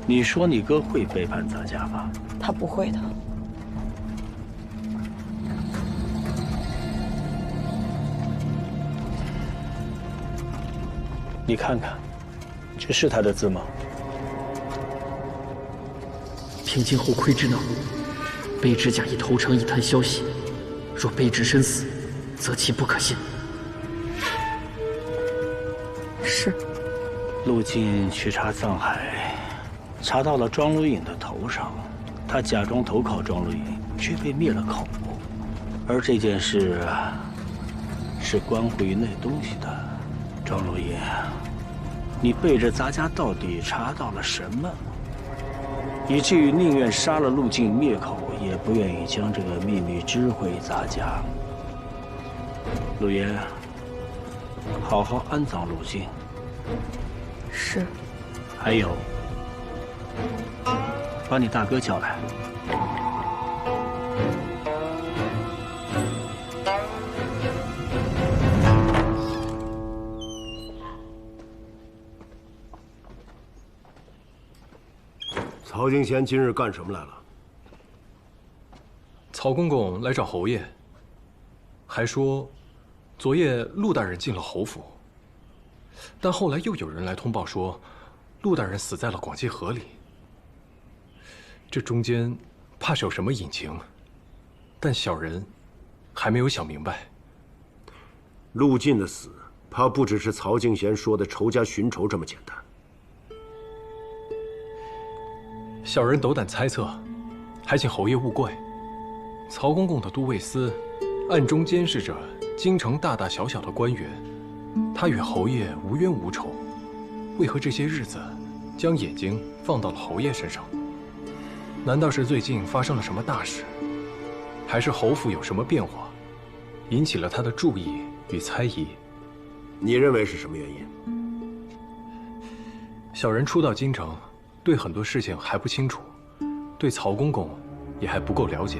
你说你哥会背叛咱家吗？他不会的。你看看，这是他的字吗？平津侯窥之脑，卑职假意投诚一探消息，若卑职身死，则其不可信。是。陆晋去查藏海，查到了庄如影的头上，他假装投靠庄如影，却被灭了口。而这件事是关乎于那东西的。庄如影，你背着咱家到底查到了什么？以至于宁愿杀了陆晋灭口，也不愿意将这个秘密知会咱家。陆爷，好好安葬陆晋。是。还有，把你大哥叫来。曹敬贤今日干什么来了？曹公公来找侯爷，还说昨夜陆大人进了侯府，但后来又有人来通报说，陆大人死在了广济河里。这中间怕是有什么隐情，但小人还没有想明白。陆晋的死，怕不只是曹敬贤说的仇家寻仇这么简单。小人斗胆猜测，还请侯爷勿怪。曹公公的都尉司暗中监视着京城大大小小的官员，他与侯爷无冤无仇，为何这些日子将眼睛放到了侯爷身上？难道是最近发生了什么大事，还是侯府有什么变化，引起了他的注意与猜疑？你认为是什么原因？小人初到京城，对很多事情还不清楚，对曹公公也还不够了解。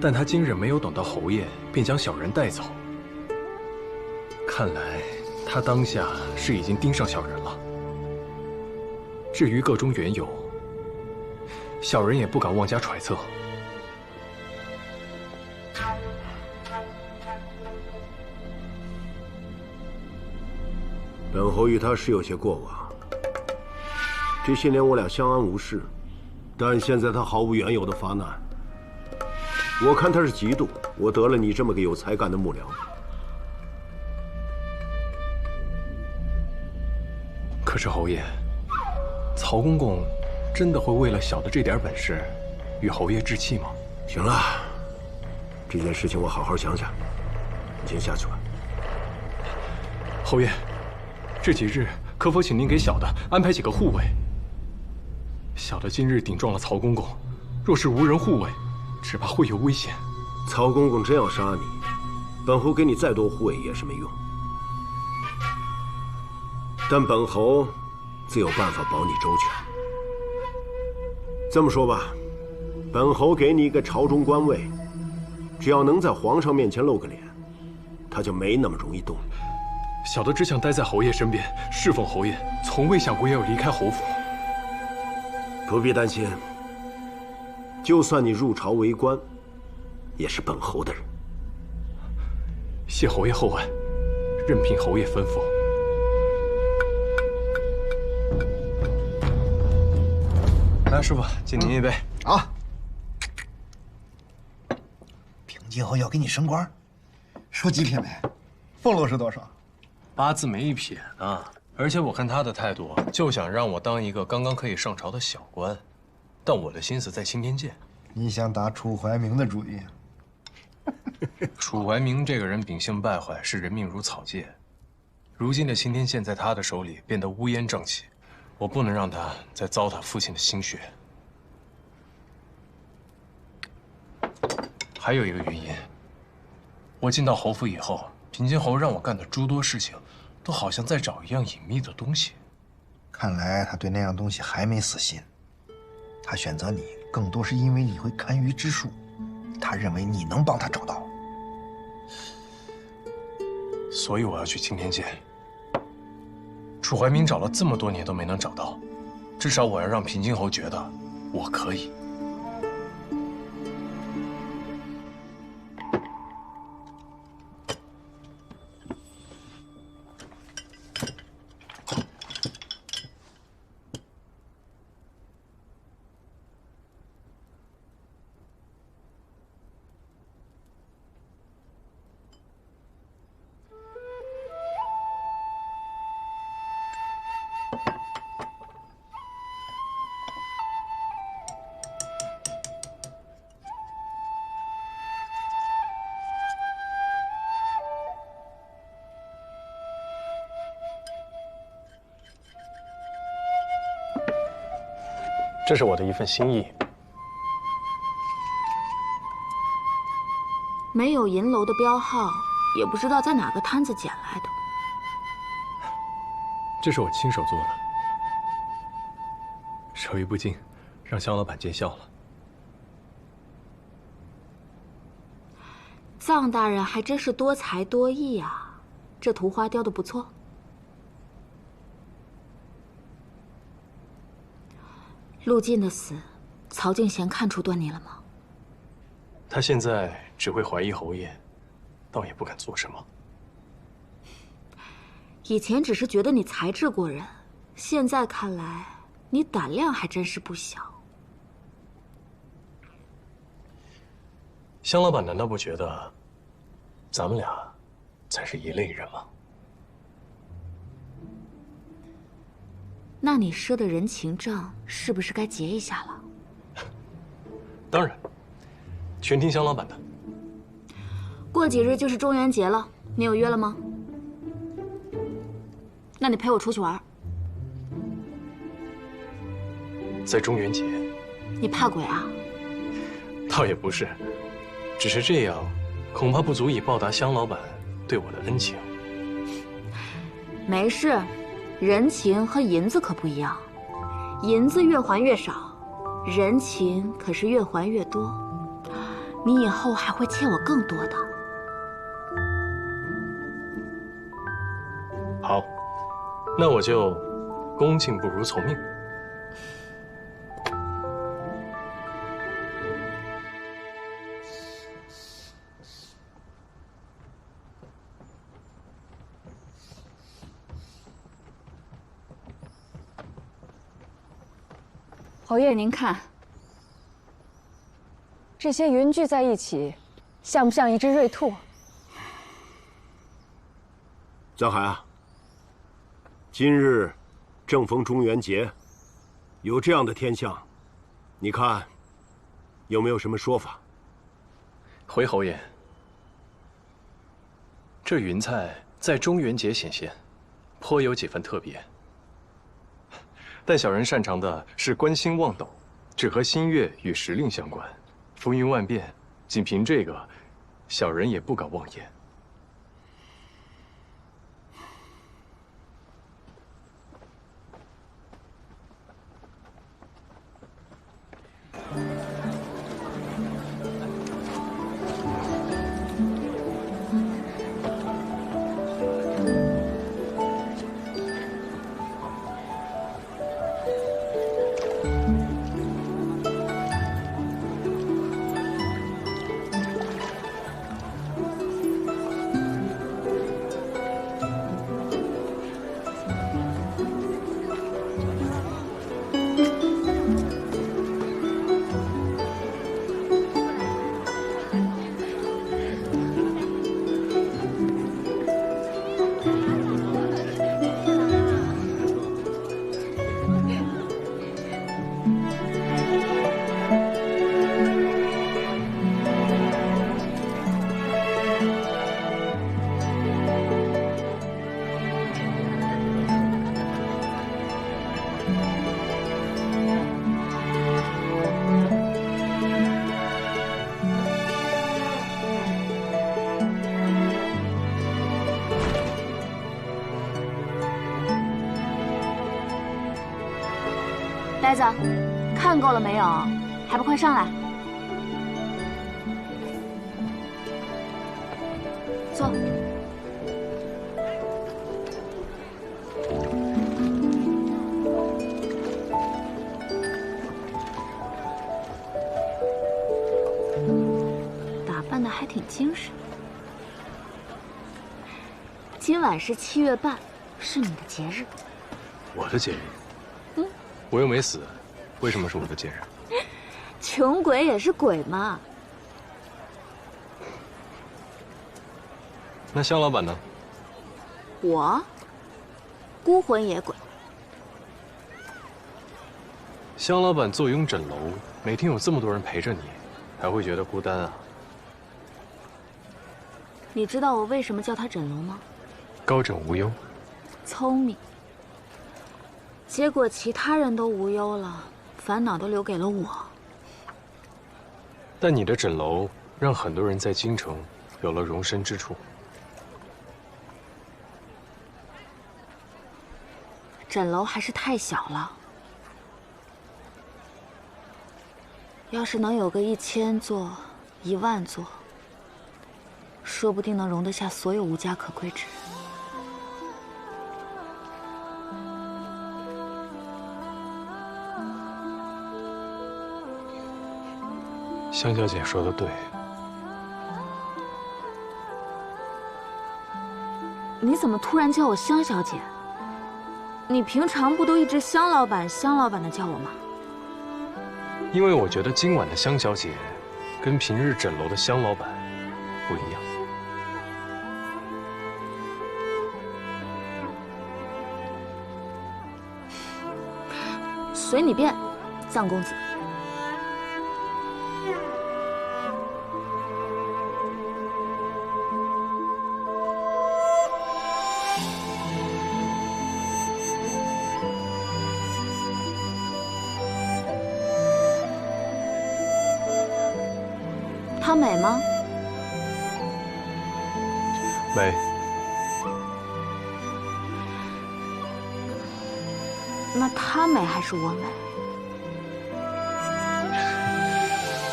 但他今日没有等到侯爷，便将小人带走。看来他当下是已经盯上小人了。至于个中缘由，小人也不敢妄加揣测。本侯与他是有些过往，这些年我俩相安无事，但现在他毫无缘由的发难，我看他是嫉妒我得了你这么个有才干的幕僚。可是侯爷，曹公公真的会为了小的这点本事与侯爷置气吗？行了，这件事情我好好想想，你先下去吧。侯爷，这几日可否请您给小的安排几个护卫？小的今日顶撞了曹公公，若是无人护卫，只怕会有危险。曹公公真要杀你，本侯给你再多护卫也是没用。但本侯自有办法保你周全。这么说吧，本侯给你一个朝中官位，只要能在皇上面前露个脸，他就没那么容易动你。小的只想待在侯爷身边，侍奉侯爷，从未想过要离开侯府。不必担心，就算你入朝为官，也是本侯的人。谢侯爷厚爱，任凭侯爷吩咐。来，师傅，敬您一杯。啊！平津侯要给你升官，说几品没？俸禄是多少？8字没一撇呢。而且我看他的态度，就想让我当一个刚刚可以上朝的小官，但我的心思在青天剑。你想打楚怀明的主意？楚怀明这个人秉性败坏，视人命如草芥。如今的青天剑在他的手里变得乌烟瘴气，我不能让他再糟蹋父亲的心血。还有一个原因，我进到侯府以后，平津侯让我干的诸多事情，都好像在找一样隐秘的东西。看来他对那样东西还没死心。他选择你，更多是因为你会堪舆之术，他认为你能帮他找到。所以我要去青天剑。楚怀明找了这么多年都没能找到，至少我要让平津侯觉得我可以。这是我的一份心意。没有银楼的标号，也不知道在哪个摊子捡来的。这是我亲手做的，手艺不精，让肖老板见笑了。臧大人还真是多才多艺啊，这图花雕得不错。陆晋的死，曹敬贤看出端倪了吗？他现在只会怀疑侯爷，倒也不敢做什么。以前只是觉得你才智过人，现在看来你胆量还真是不小。香老板难道不觉得咱们俩才是一类人吗？那你赊的人情账是不是该结一下了？当然，全听香老板的。过几日就是中元节了，你有约了吗？那你陪我出去玩。在中元节？你怕鬼啊？倒也不是，只是这样，恐怕不足以报答香老板对我的恩情。没事。人情和银子可不一样，银子越还越少，人情可是越还越多。你以后还会欠我更多的。好，那我就恭敬不如从命。侯爷，您看，这些云聚在一起，像不像一只瑞兔？江海啊，今日正逢中元节，有这样的天象，你看有没有什么说法？回侯爷，这云彩在中元节显现，颇有几分特别。但小人擅长的是观星望斗，只和星月与时令相关，风云万变，仅凭这个，小人也不敢妄言。呆子，看够了没有？还不快上来！坐。扮的还挺精神。今晚是7月半，是你的节日。我的节日？我又没死，为什么是我的节日？穷鬼也是鬼嘛。那香老板呢？我孤魂野鬼。香老板坐拥枕楼，每天有这么多人陪着你，还会觉得孤单啊？你知道我为什么叫它枕楼吗？高枕无忧。聪明。结果其他人都无忧了，烦恼都留给了我。但你的枕楼让很多人在京城有了容身之处。枕楼还是太小了，要是能有个1000座、10000座，说不定能容得下所有无家可归之人。香小姐说的对。你怎么突然叫我香小姐？你平常不都一直香老板、香老板的叫我吗？因为我觉得今晚的香小姐，跟平日枕楼的香老板不一样。随你便，臧公子。她美吗？美。那她美还是我美？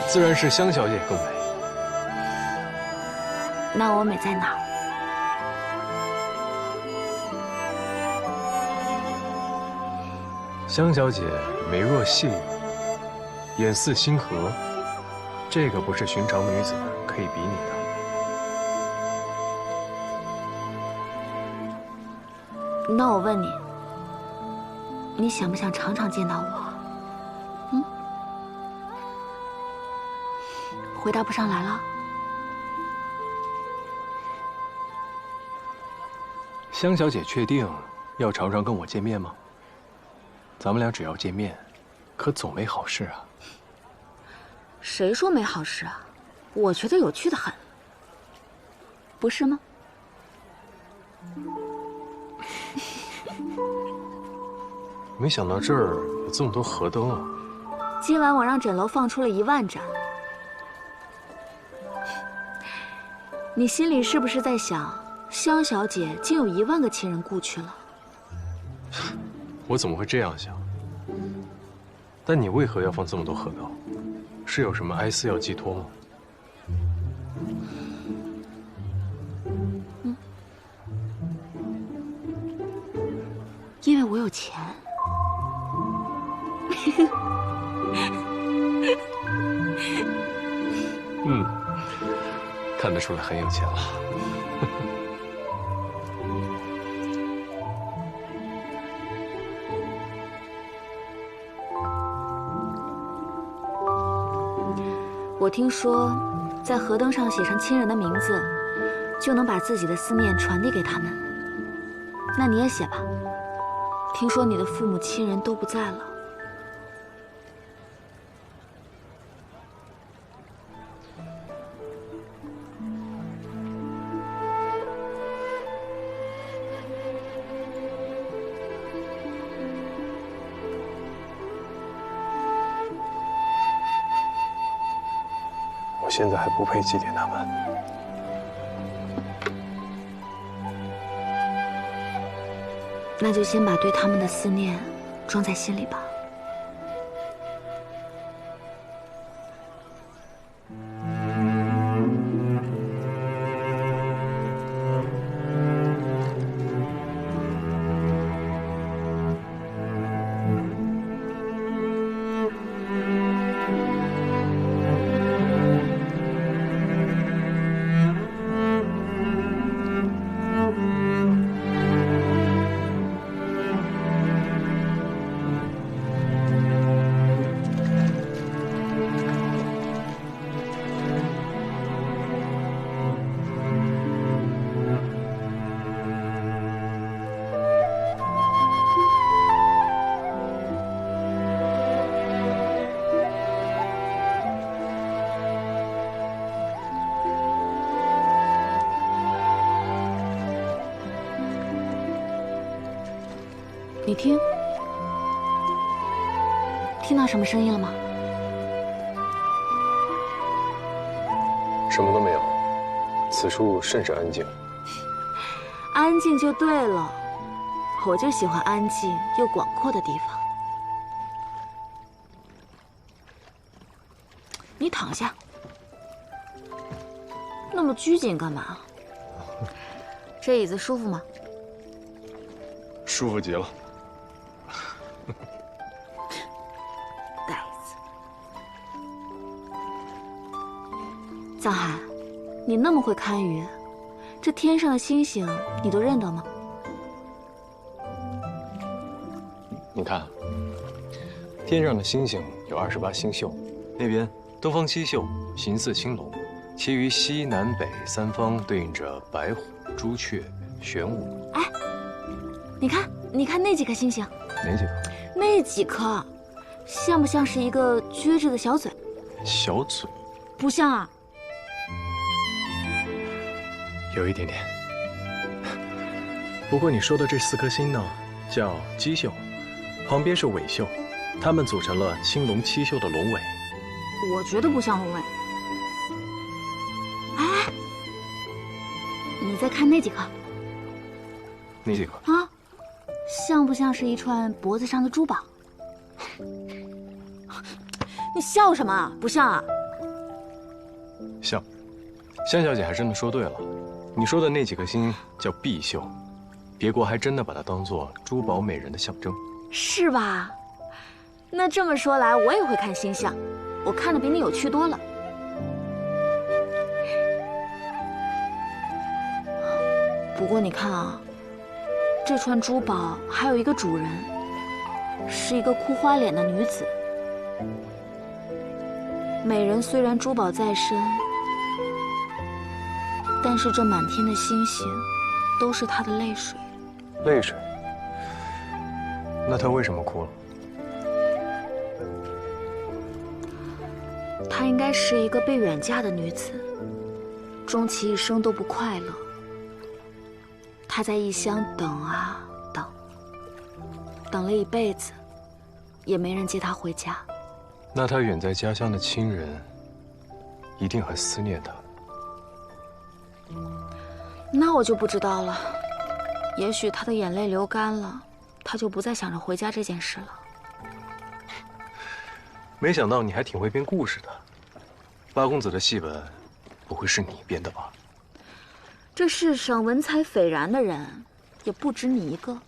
自然是香小姐更美。那我美在哪儿？香小姐眉若细柳，眼似星河，这个不是寻常女子可以比拟的。那我问你，你想不想常常见到我？回答不上来了。香小姐确定要常常跟我见面吗？咱们俩只要见面，可总没好事啊。谁说没好事啊？我觉得有趣的很，不是吗？没想到这儿有这么多河灯啊！今晚我让枕楼放出了10000盏，你心里是不是在想，香小姐竟有10000个亲人故去了？我怎么会这样想？但你为何要放这么多河灯？是有什么哀思要寄托吗？因为我有钱。看得出来很有钱了。我听说，在河灯上写上亲人的名字，就能把自己的思念传递给他们。那你也写吧。听说你的父母亲人都不在了。我现在还不配祭奠他们。那就先把对他们的思念装在心里吧。你听，听到什么声音了吗？什么都没有，此处甚是安静。安静就对了，我就喜欢安静又广阔的地方。你躺下，那么拘谨干嘛？这椅子舒服吗？舒服极了。呆子，藏海，你那么会看鱼，这天上的星星你都认得吗？你看，天上的星星有28星宿，那边东方七宿形似青龙，其余西南北三方对应着白虎、朱雀、玄武。哎，你看那几颗星星，哪几个？那几颗，像不像是一个撅着的小嘴？小嘴？不像啊。有一点点。不过你说的这4颗星呢，叫基宿，旁边是尾宿，它们组成了青龙七宿的龙尾。我觉得不像龙尾。哎，你再看那几颗哪几颗？啊？像不像是一串脖子上的珠宝？你笑什么啊？不像啊？像。香小姐还真的说对了，你说的那几颗星叫碧宿，别国还真的把它当做珠宝美人的象征，是吧？那这么说来，我也会看星象，我看的比你有趣多了。不过你看啊，这串珠宝还有一个主人，是一个哭花脸的女子。美人虽然珠宝在身，但是这满天的星星都是她的泪水。泪水？那她为什么哭了？她应该是一个被远嫁的女子，终其一生都不快乐。她在异乡等啊等，等了一辈子，也没人接她回家。那她远在家乡的亲人，一定很思念她。那我就不知道了，也许她的眼泪流干了，她就不再想着回家这件事了。没想到你还挺会编故事的，八公子的戏本，不会是你编的吧？这世上文采斐然的人，也不止你一个。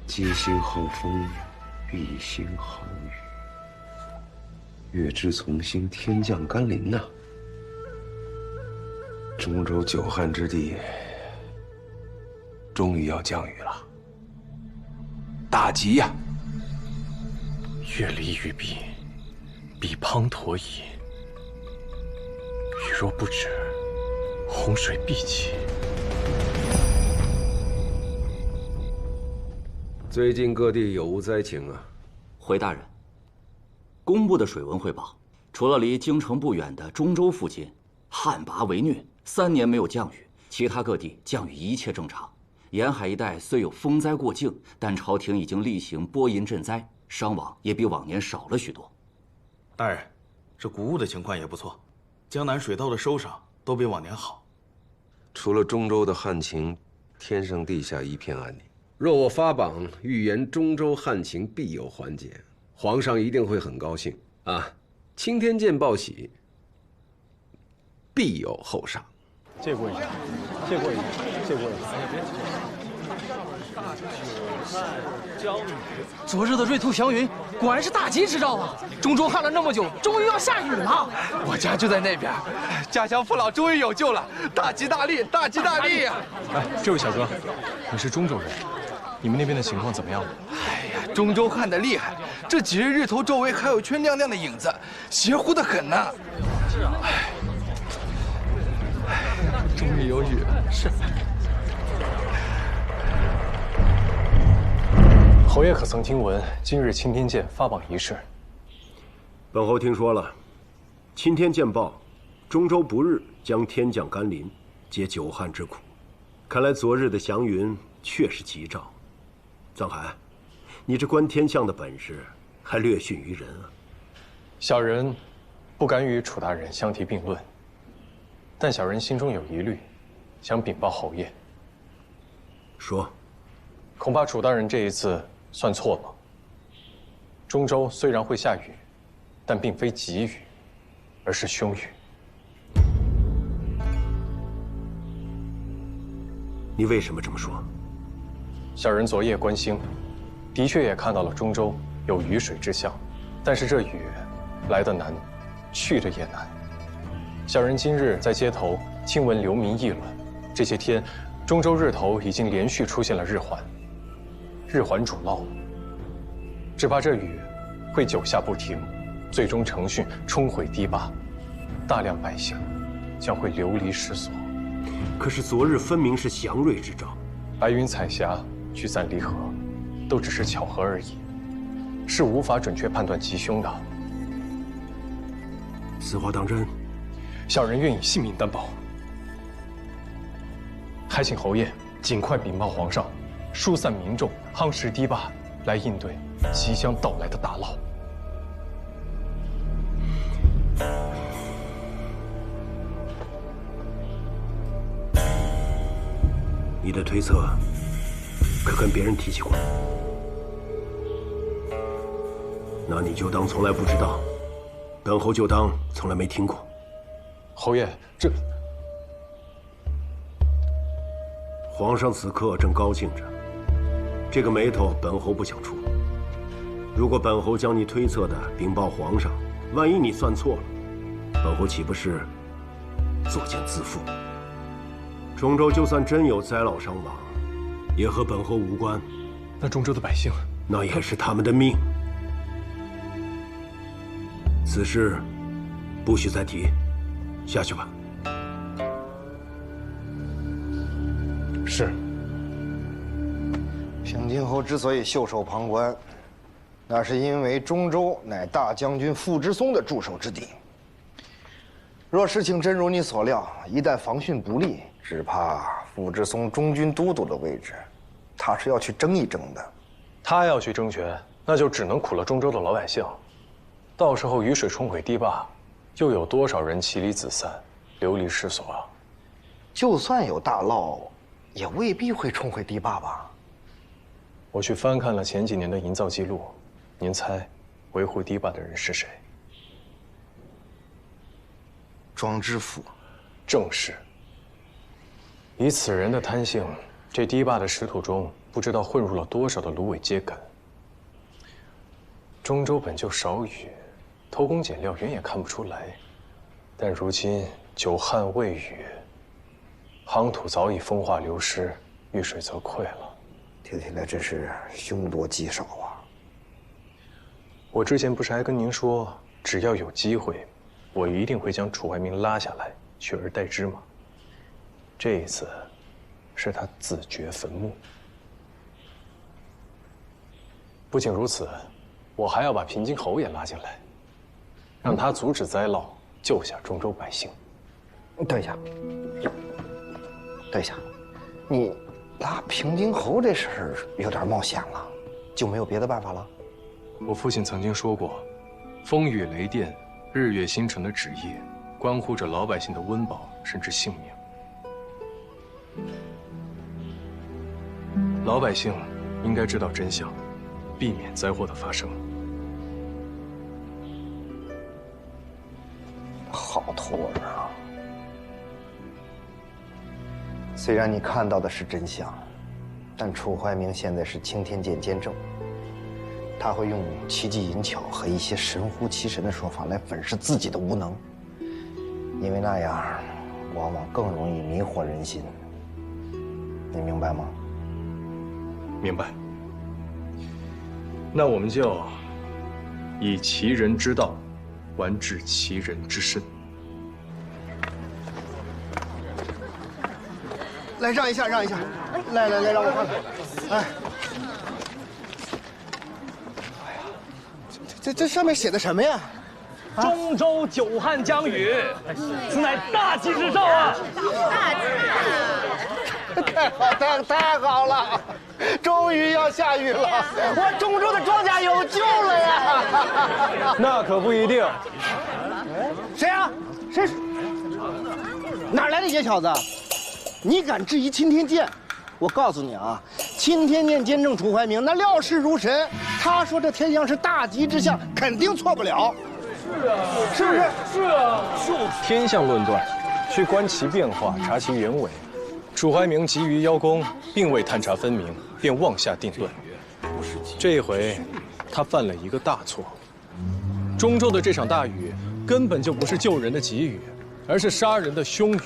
鸡心浩风，碧心好雨。月之从心，天降甘霖呐！中州久旱之地，终于要降雨了，大吉呀！月离雨毕，彼滂沱矣。雨若不止，洪水必起。最近各地有无灾情啊？回大人，公布的水文汇报，除了离京城不远的中州附近旱魃为虐，3年没有降雨，其他各地降雨一切正常。沿海一带虽有风灾过境，但朝廷已经例行拨银赈灾，伤亡也比往年少了许多。大人，这谷物的情况也不错，江南水稻的收成都比往年好。除了中州的旱情，天上地下一片安宁。若我发榜预言中州旱情必有缓解，皇上一定会很高兴啊！青天见报喜，必有后赏。借过一下，借过一下，借过一下。昨日的瑞兔祥云果然是大吉之兆啊！中州旱了那么久，终于要下雨了。我家就在那边，家乡父老终于有救了，大吉大利，大吉大利呀！哎，这位小哥，你是中州人，你们那边的情况怎么样？哎呀，中州旱得厉害，这几日日头周围还有圈亮亮的影子，邪乎的很呢。哎，终于有雨了。是。侯爷可曾听闻今日钦天监发榜一事？本侯听说了，钦天监报，中州不日将天降甘霖，解久旱之苦。看来昨日的祥云确是吉兆。藏海，你这观天象的本事还略逊于人啊。小人不敢与楚大人相提并论，但小人心中有疑虑，想禀报侯爷。说。恐怕楚大人这一次算错了。中州虽然会下雨，但并非急雨，而是凶雨。你为什么这么说？小人昨夜观星，的确也看到了中州有雨水之象，但是这雨来得难，去得也难。小人今日在街头听闻流民议论，这些天中州日头已经连续出现了日环，日环主涝，只怕这雨会久下不停，最终成汛冲毁堤坝，大量百姓将会流离失所。可是昨日分明是祥瑞之兆，白云彩霞，聚散离合，都只是巧合而已，是无法准确判断吉凶的。此话当真？小人愿以性命担保。还请侯爷尽快禀报皇上，疏散民众，夯实堤坝，来应对即将到来的大涝。你的推测可跟别人提起过？那你就当从来不知道，本侯就当从来没听过。侯爷，这皇上此刻正高兴着，这个眉头本侯不想出。如果本侯将你推测的禀报皇上，万一你算错了，本侯岂不是作茧自缚？中州就算真有灾涝伤亡，也和本侯无关。那中州的百姓，那也是他们的命。此事不许再提，下去吧。是。平津侯之所以袖手旁观，那是因为中州乃大将军傅之松的驻守之地。若事情真如你所料，一旦防汛不利，只怕傅志松中军都督的位置，他是要去争一争的。他要去争权，那就只能苦了中州的老百姓。到时候雨水冲毁堤坝，又有多少人妻离子散，流离失所啊？就算有大涝，也未必会冲毁堤坝吧？我去翻看了前几年的营造记录，您猜，维护堤坝的人是谁？庄知府，正是。以此人的贪性，这堤坝的石土中不知道混入了多少的芦苇秸秆。中州本就少雨，偷工减料原也看不出来，但如今久旱未雨，夯土早已风化流失，遇水则溃了。听起来真是凶多吉少啊！我之前不是还跟您说，只要有机会，我一定会将楚怀民拉下来，取而代之吗？这一次，是他自掘坟墓。不仅如此，我还要把平津侯也拉进来，让他阻止灾涝，救下中州百姓。等一下，等一下，你拉平津侯这事儿有点冒险了，就没有别的办法了？我父亲曾经说过，风雨雷电、日月星辰的旨意，关乎着老百姓的温饱甚至性命。老百姓应该知道真相，避免灾祸的发生。好徒儿啊！虽然你看到的是真相，但楚怀民现在是青天剑监正，他会用奇技淫巧和一些神乎其神的说法来粉饰自己的无能，因为那样往往更容易迷惑人心。你明白吗？明白。那我们就以其人之道，还治其人之身。来，让一下，让一下，来，让我看看。哎，这上面写的什么呀？中州久旱将雨，此乃大吉之兆啊！太好了，终于要下雨了，我中州的庄稼有救了呀！那可不一定。谁啊？谁？哪来的野小子？你敢质疑青天剑？我告诉你啊，青天剑监正楚怀民那料事如神，他说这天象是大吉之象，肯定错不了。是啊，是不是？是啊，天象论断，需观其变化，察其原委。楚怀民急于邀功，并未探查分明，便妄下定论。这一回，他犯了一个大错。中州的这场大雨根本就不是救人的吉雨，而是杀人的凶雨。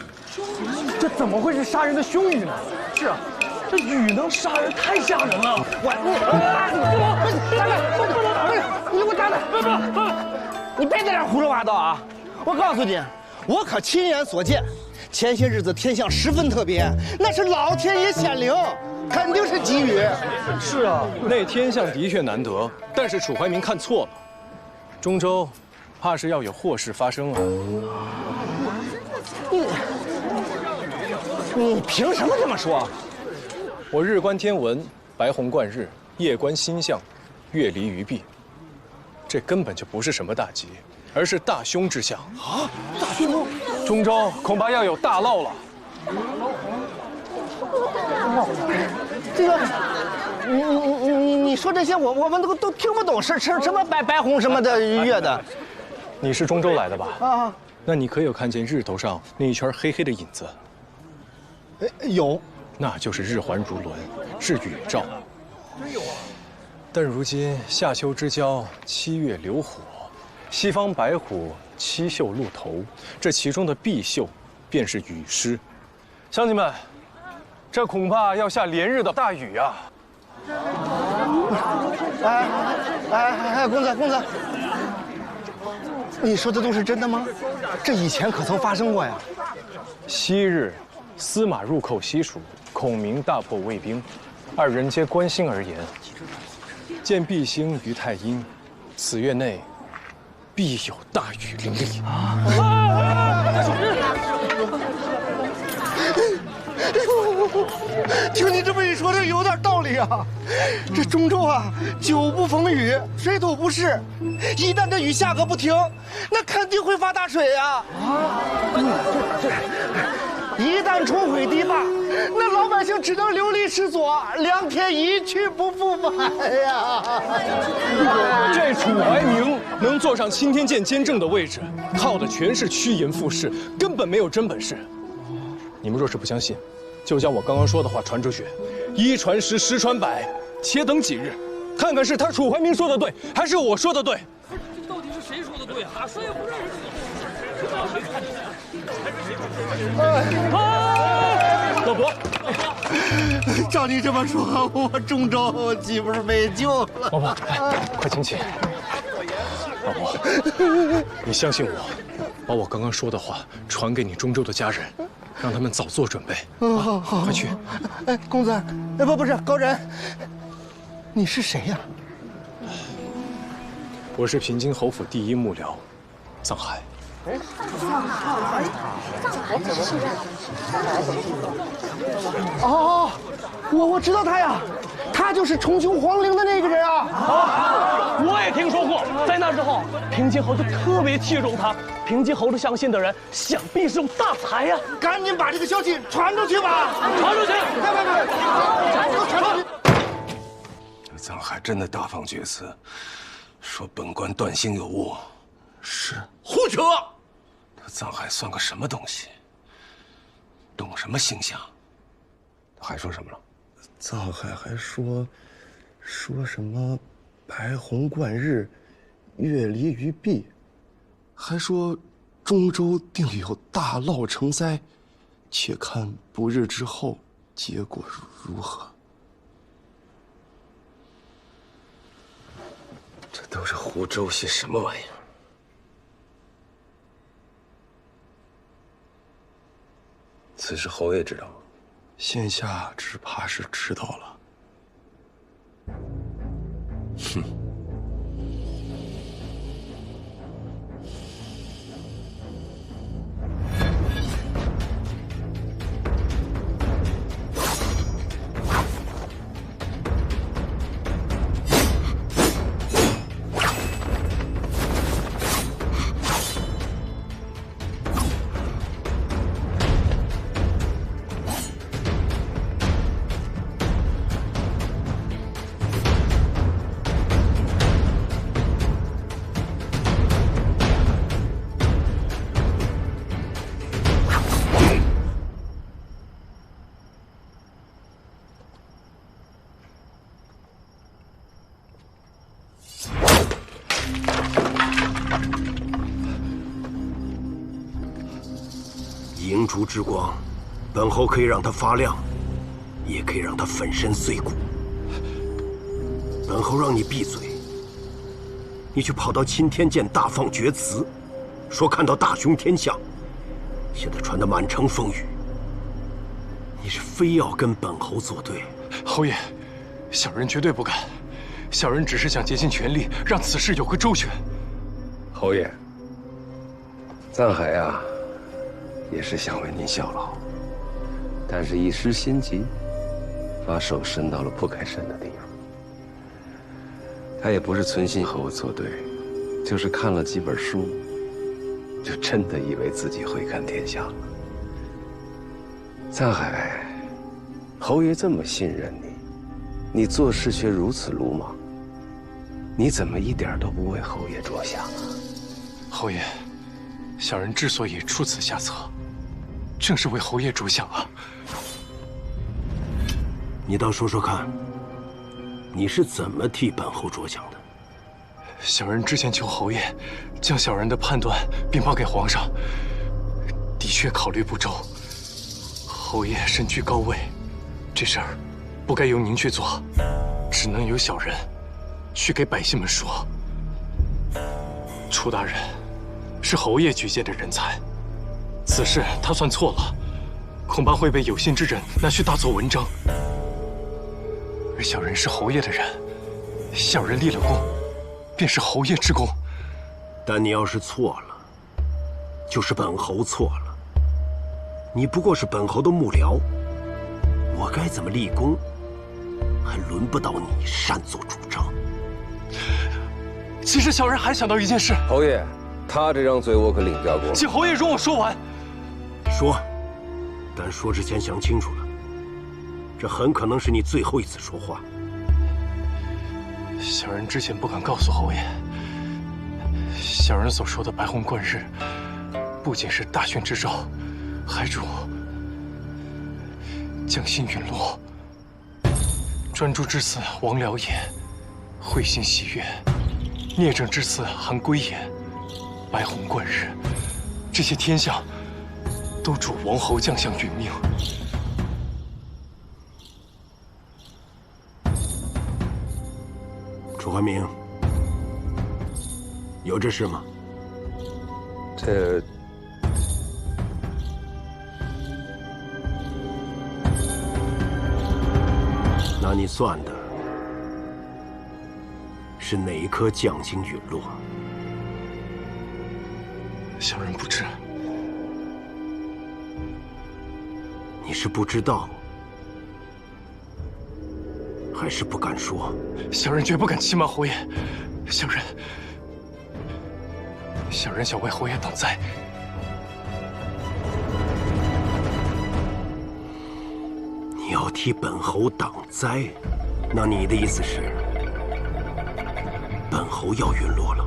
这怎么会是杀人的凶雨呢？是啊，这雨能杀人，太吓人了！你给我站着！不，你别在这胡说八道啊！我告诉你，我可亲眼所见。前些日子天象十分特别，那是老天爷显灵，肯定是吉雨。是啊，那天象的确难得，但是楚怀民看错了，中州怕是要有祸事发生啊！你凭什么这么说？我日观天文，白虹贯日；夜观星象，月离于壁。这根本就不是什么大吉，而是大凶之象啊！大凶！中州恐怕要有大涝了。这个，你说这些，我们都听不懂，是什么白虹什么的月的。你是中州来的吧？啊，那你可有看见日头上那一圈黑黑的影子？有，那就是日环如轮，是雨兆。但如今夏秋之交，7月流火，西方白虎7宿露头，这其中的必宿便是雨师。乡亲们，这恐怕要下连日的大雨啊！公子，你说的都是真的吗？这以前可曾发生过呀？昔日司马入寇西蜀，孔明大破魏兵，2人皆观星而言，见毕星于太阴，此月内必有大雨淋漓。听你这么一说，这有点道理啊。这中州啊，久不逢雨，水土不适，一旦这雨下个不停，那肯定会发大水啊！一旦冲毁堤坝，那老百姓只能流离失所，良田一去不复返呀！这楚怀明能坐上青天剑监正的位置，靠的全是趋炎附势，根本没有真本事。你们若是不相信，就将我刚刚说的话传出去，一传十，十传百，且等几日，看看是他楚怀明说的对，还是我说的对。这到底是谁说的对啊？谁也不认识。老伯，照你这么说，我中州岂不是没救了？老伯，快请起。老伯，你相信我，把我刚刚说的话传给你中州的家人，让他们早做准备。好，快去。哎，公子，哎，不是高人，你是谁呀？我是平津侯府第一幕僚，藏海。哦，我知道他呀，他就是重修皇陵的那个人啊！我也听说过，在那之后，平津侯就特别器重他。平津侯的相信的人，想必是有大才呀！赶紧把这个消息传出去吧！传出去！都传出去！藏海真的大放厥词，说本官断行有误。是胡扯！他藏海算个什么东西？懂什么星象？他还说什么了？藏海还说什么白虹贯日，月离于壁，还说中州定有大涝成灾，且看不日之后结果如何。这都是胡诌些什么玩意儿？此事侯爷知道吗？现下只怕是知道了。哼。银烛之光，本侯可以让它发亮，也可以让它粉身碎骨。本侯让你闭嘴，你却跑到钦天监大放厥词，说看到大凶天象，现在传得满城风雨。你是非要跟本侯作对？侯爷，小人绝对不敢，小人只是想竭尽全力让此事有个周全。侯爷，藏海呀，也是想为您效劳，但是一时心急，把手伸到了不该伸的地方。他也不是存心和我作对，就是看了几本书，就真的以为自己会看天下了。藏海，侯爷这么信任你，你做事却如此鲁莽，你怎么一点都不为侯爷着想啊？侯爷，小人之所以出此下策，正是为侯爷着想啊。你倒说说看，你是怎么替本侯着想的？小人之前求侯爷将小人的判断禀报给皇上，的确考虑不周。侯爷身居高位，这事儿不该由您去做，只能由小人去给百姓们说。楚大人是侯爷举荐的人才，此事他算错了，恐怕会被有心之人拿去大做文章。而小人是侯爷的人，小人立了功，便是侯爷之功。但你要是错了，就是本侯错了。你不过是本侯的幕僚，我该怎么立功，还轮不到你擅作主张。其实小人还想到一件事。侯爷，他这张嘴我可领教过。请侯爷容我说完。说，但说之前想清楚了，这很可能是你最后一次说话。小人之前不敢告诉侯爷，小人所说的白虹贯日，不仅是大训之兆，还主将心陨落。专诸之次王僚也，会心喜悦；聂政之次韩归也，白虹贯日。这些天象，都主王侯将相殒命。楚怀明，有这事吗？这那你算的是哪一颗将星陨落？小人不知。你是不知道，还是不敢说？小人绝不敢欺瞒侯爷。小人想为侯爷挡灾。你要替本侯挡灾，那你的意思是，本侯要陨落了？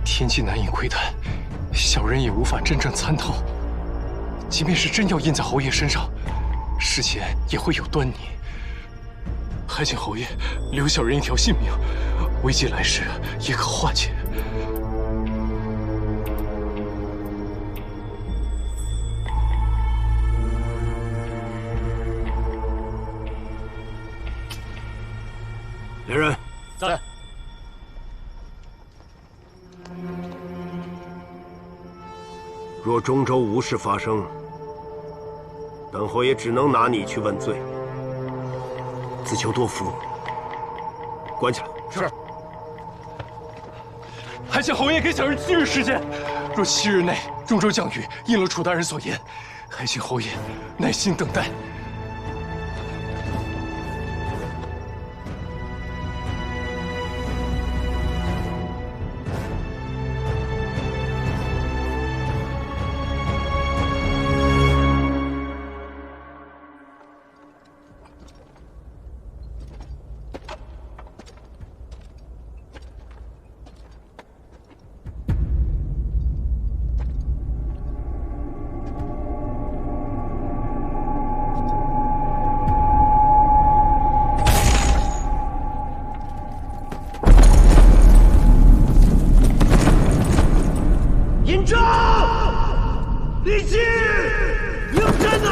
天机难以窥探，小人也无法真正参透。即便是真要印在侯爷身上，事前也会有端倪。还请侯爷留小人一条性命，危及来世也可化解。来人，在。若中州无事发生，本侯也只能拿你去问罪。自求多福，关起来。是。还请侯爷给小人7日时间，若7日内中州降雨应了楚大人所言，还请侯爷耐心等待。立起！应战哪？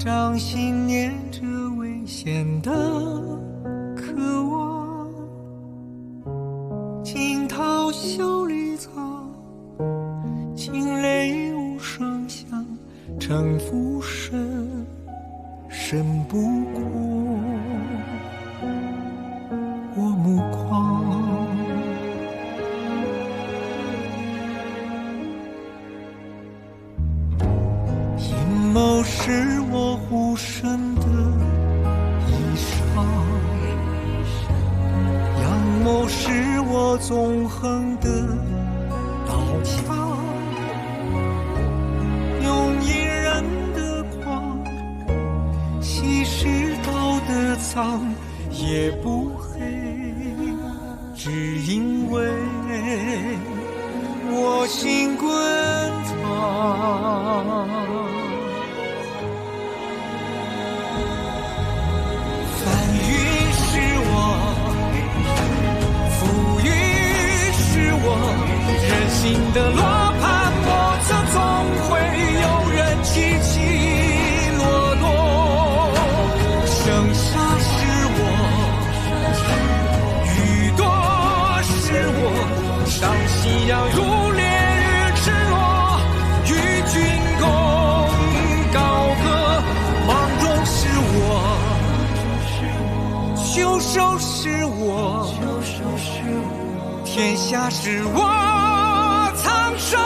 掌心念着危险的渴望，惊涛笑里藏，惊雷无声响，城府深，深不过我目光。阴谋是我护身的衣裳，阳谋是我纵横的刀枪，用隐忍的狂，稀释道德藏，也不黑，只因为我心滚烫。翻云是我，浮云是我，人心的罗盘莫测，总会有人起起落落。盛夏是我，雨多是我，当夕阳如烈日赤裸，与君共高歌。芒种是我，秋收是我，天下是我苍生。